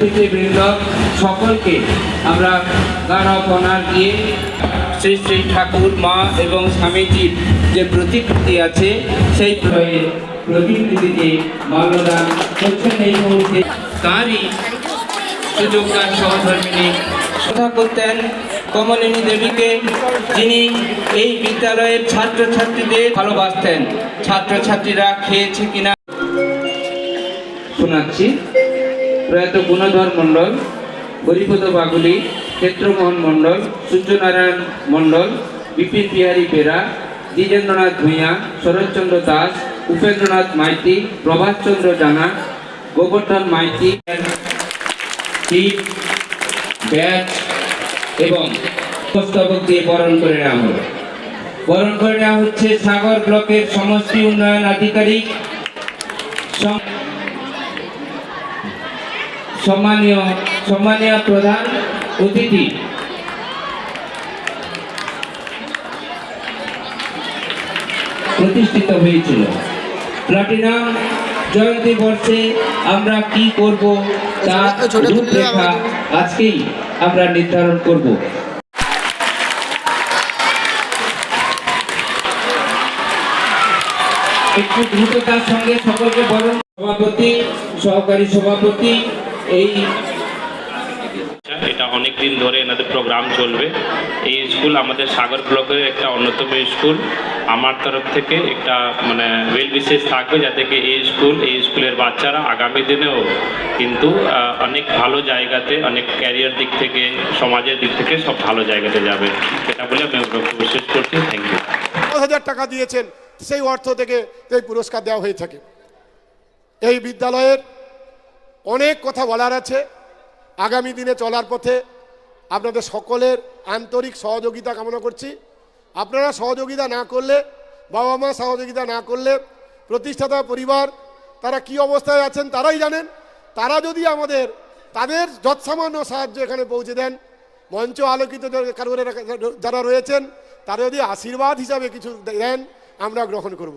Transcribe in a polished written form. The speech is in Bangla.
অতিথিবৃন্দ সকলকে আমরা গাঢ় প্রণাম দিয়ে শ্রী শ্রী ঠাকুর মা এবং স্বামীজির যে প্রতিকৃতি আছে সেই প্রতিকৃতিতে মাল্যদান করছেন এই মুহূর্তে। তাঁরই সুযোগ্যার সহধর্মিনী শ্রদ্ধা করতেন কমলিনী দেবীকে, যিনি এই বিদ্যালয়ের ছাত্রছাত্রীদের ভালোবাসতেন। ছাত্রছাত্রীরা খেয়েছে কিনা শোনাচ্ছি। প্রয়াত গুণধর মণ্ডল, হরিপদ বাগুলি, ক্ষেত্রমোহন মণ্ডল, সূর্যনারায়ণ মণ্ডল, বিপিন বিহারী বেরা, দ্বিজেন্দ্রনাথ ভূঁইয়া, শরৎচন্দ্র দাস, উপেন্দ্রনাথ মাইতি, প্রভাষচন্দ্র জানা, গোবর্ধন মাইতি ব্যাচ এবং পুস্তক দিয়ে বরণ করে নেওয়া হলো। বরণ করে নেওয়া হচ্ছে সাগর ব্লকের সমষ্টি উন্নয়ন আধিকারিক সম্মানীয় প্রধান অতিথি প্রতিষ্ঠিত হয়েছিল। প্লাটিনাম জয়ন্তী বর্ষে আমরা কি করব তার রূপরেখা আজকেই আমরা নির্ধারণ করব। একটু দ্রুততার সঙ্গে সকলকে বরণ। সভাপতি, সহকারী সভাপতি, এটা অনেক দিন ধরে এনাদের প্রোগ্রাম চলবে। এই স্কুল আমাদের সাগর ব্লকের একটা অন্যতম স্কুল। আমার তরফ থেকে একটা ওয়েল বিশেষ থাকবে যাতে কি এই স্কুলের বাচ্চারা আগামী দিনেও কিন্তু অনেক ভালো জায়গাতে, অনেক ক্যারিয়ার দিক থেকে, সমাজের দিক থেকে সব ভালো জায়গাতে যাবে, এটা বলে আমি বিশেষ করছি। Thank you. 10,000 টাকা দিয়েছেন, সেই অর্থ থেকে এই পুরস্কার দেওয়া হয়ে থাকে। এই বিদ্যালয়ের অনেক কথা বলার আছে। আগামী দিনে চলার পথে আপনাদের সকলের আন্তরিক সহযোগিতা কামনা করছি। আপনারা সহযোগিতা না করলে, বাবা মা সহযোগিতা না করলে, প্রতিষ্ঠাতা পরিবার তারা কি অবস্থায় আছেন তারাই জানেন। তারা যদি তাদের যৎসামান্য সাহায্য এখানে পৌঁছে দেন, মঞ্চ আলোকিত যারা রয়েছেন তারা যদি আশীর্বাদ হিসাবে কিছু দেন, আমরা গ্রহণ করব।